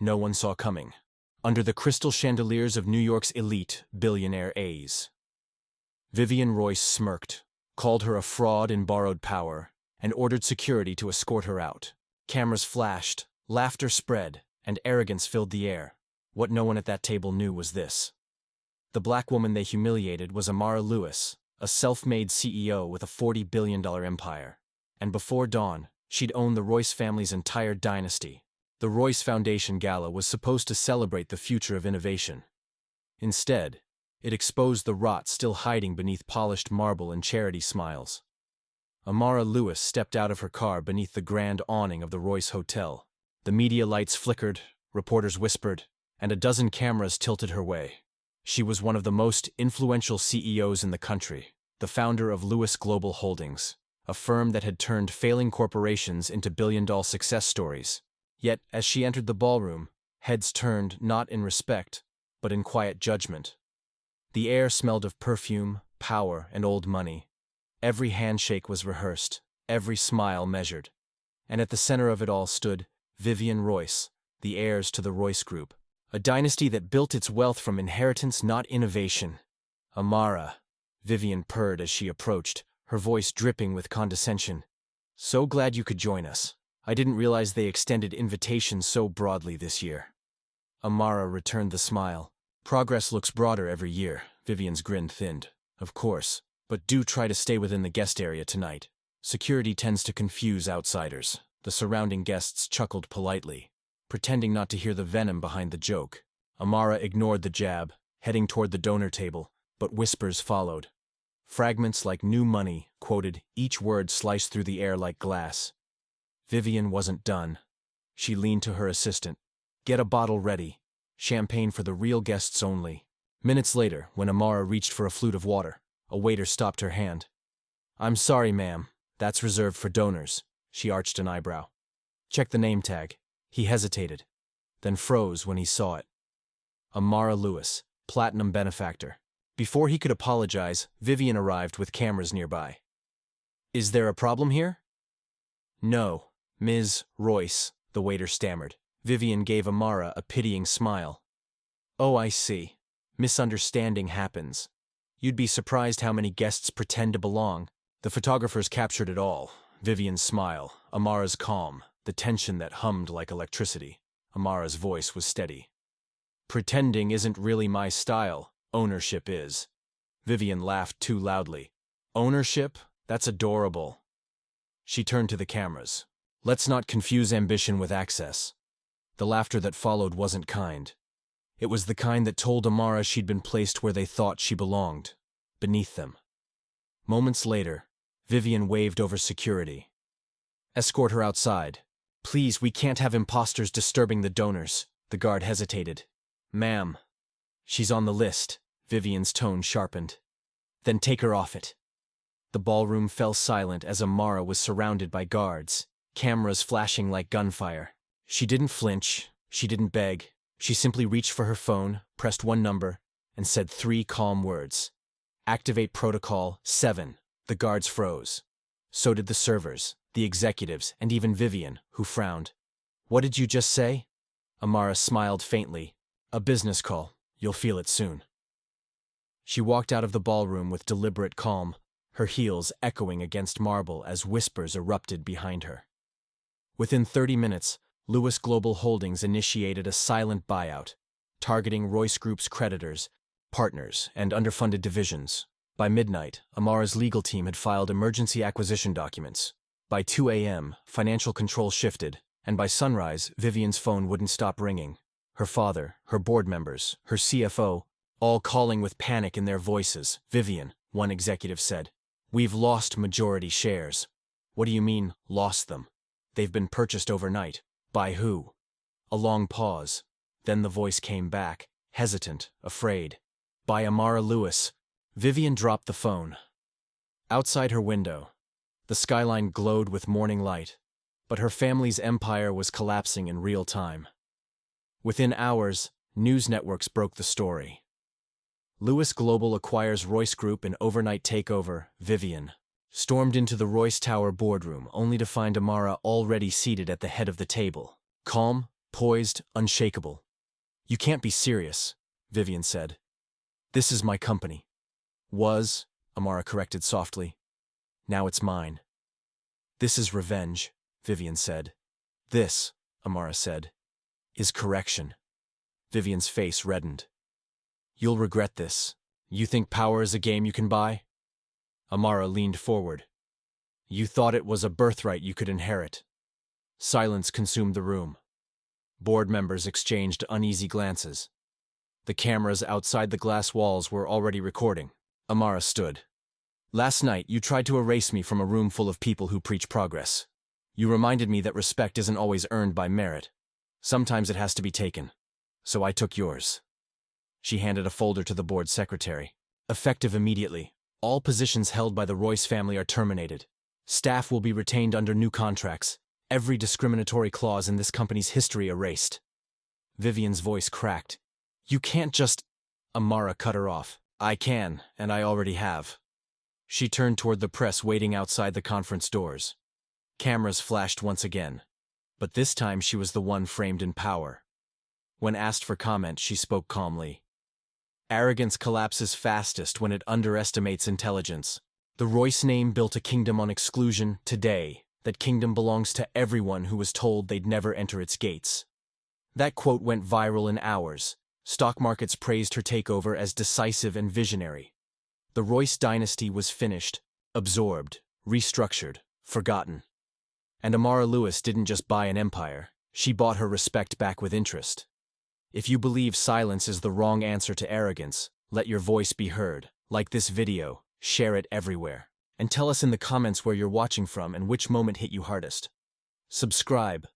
no one saw coming, under the crystal chandeliers of New York's elite billionaire A's. Vivian Royce smirked, called her a fraud in borrowed power, and ordered security to escort her out. Cameras flashed, laughter spread, and arrogance filled the air. What no one at that table knew was this. The black woman they humiliated was Amara Lewis, a self-made CEO with a $40 billion empire. And before dawn, she'd owned the Royce family's entire dynasty. The Royce Foundation Gala was supposed to celebrate the future of innovation. Instead, it exposed the rot still hiding beneath polished marble and charity smiles. Amara Lewis stepped out of her car beneath the grand awning of the Royce Hotel. The media lights flickered, reporters whispered, and a dozen cameras tilted her way. She was one of the most influential CEOs in the country, the founder of Lewis Global Holdings, a firm that had turned failing corporations into billion-dollar success stories. Yet, as she entered the ballroom, heads turned not in respect, but in quiet judgment. The air smelled of perfume, power, and old money. Every handshake was rehearsed, every smile measured. And at the center of it all stood Vivian Royce, the heirs to the Royce Group, a dynasty that built its wealth from inheritance, not innovation. Amara, Vivian purred as she approached, her voice dripping with condescension. So glad you could join us. I didn't realize they extended invitations so broadly this year. Amara returned the smile. Progress looks broader every year. Vivian's grin thinned. Of course, but do try to stay within the guest area tonight. Security tends to confuse outsiders. The surrounding guests chuckled politely, pretending not to hear the venom behind the joke. Amara ignored the jab, heading toward the donor table, but whispers followed. Fragments like new money, quoted, each word sliced through the air like glass. Vivian wasn't done. She leaned to her assistant. Get a bottle ready. Champagne for the real guests only. Minutes later, when Amara reached for a flute of water, a waiter stopped her hand. I'm sorry, ma'am. That's reserved for donors. She arched an eyebrow. Check the name tag. He hesitated, then froze when he saw it. Amara Lewis, platinum benefactor. Before he could apologize, Vivian arrived with cameras nearby. Is there a problem here? No, Ms. Royce, the waiter stammered. Vivian gave Amara a pitying smile. Oh, I see. Misunderstanding happens. You'd be surprised how many guests pretend to belong. The photographers captured it all. Vivian's smile, Amara's calm, the tension that hummed like electricity. Amara's voice was steady. Pretending isn't really my style. Ownership is. Vivian laughed too loudly. Ownership? That's adorable. She turned to the cameras. Let's not confuse ambition with access. The laughter that followed wasn't kind. It was the kind that told Amara she'd been placed where they thought she belonged, beneath them. Moments later, Vivian waved over security. Escort her outside. Please, we can't have imposters disturbing the donors. The guard hesitated. Ma'am. She's on the list. Vivian's tone sharpened. Then take her off it. The ballroom fell silent as Amara was surrounded by guards, cameras flashing like gunfire. She didn't flinch, she didn't beg. She simply reached for her phone, pressed one number, and said 3 calm words. Activate Protocol 7. The guards froze. So did the servers, the executives, and even Vivian, who frowned. What did you just say? Amara smiled faintly. A business call. You'll feel it soon. She walked out of the ballroom with deliberate calm, her heels echoing against marble as whispers erupted behind her. Within 30 minutes, Lewis Global Holdings initiated a silent buyout, targeting Royce Group's creditors, partners, and underfunded divisions. By midnight, Amara's legal team had filed emergency acquisition documents. By 2 a.m., financial control shifted, and by sunrise, Vivian's phone wouldn't stop ringing. Her father, her board members, her CFO, all calling with panic in their voices. Vivian, one executive said, we've lost majority shares. What do you mean, lost them? They've been purchased overnight. By who? A long pause. Then the voice came back, hesitant, afraid. By Amara Lewis. Vivian dropped the phone. Outside her window, the skyline glowed with morning light, but her family's empire was collapsing in real time. Within hours, news networks broke the story. Lewis Global acquires Royce Group in overnight takeover. Vivian stormed into the Royce Tower boardroom only to find Amara already seated at the head of the table. Calm, poised, unshakable. "You can't be serious," Vivian said. "This is my company." "Was," Amara corrected softly. "Now it's mine." "This is revenge," Vivian said. "This," Amara said, "is correction." Vivian's face reddened. "You'll regret this. You think power is a game you can buy?" Amara leaned forward. "You thought it was a birthright you could inherit." Silence consumed the room. Board members exchanged uneasy glances. The cameras outside the glass walls were already recording. Amara stood. "Last night, you tried to erase me from a room full of people who preach progress. You reminded me that respect isn't always earned by merit. Sometimes it has to be taken. So I took yours." She handed a folder to the board secretary. "Effective immediately. All positions held by the Royce family are terminated. Staff will be retained under new contracts. Every discriminatory clause in this company's history erased." Vivian's voice cracked. "You can't just—" Amara cut her off. "I can, and I already have." She turned toward the press waiting outside the conference doors. Cameras flashed once again. But this time she was the one framed in power. When asked for comment, she spoke calmly. "Arrogance collapses fastest when it underestimates intelligence. The Royce name built a kingdom on exclusion. Today, that kingdom belongs to everyone who was told they'd never enter its gates." That quote went viral in hours. Stock markets praised her takeover as decisive and visionary. The Royce dynasty was finished, absorbed, restructured, forgotten. And Amara Lewis didn't just buy an empire, she bought her respect back with interest. If you believe silence is the wrong answer to arrogance, let your voice be heard. Like this video, share it everywhere. And tell us in the comments where you're watching from and which moment hit you hardest. Subscribe,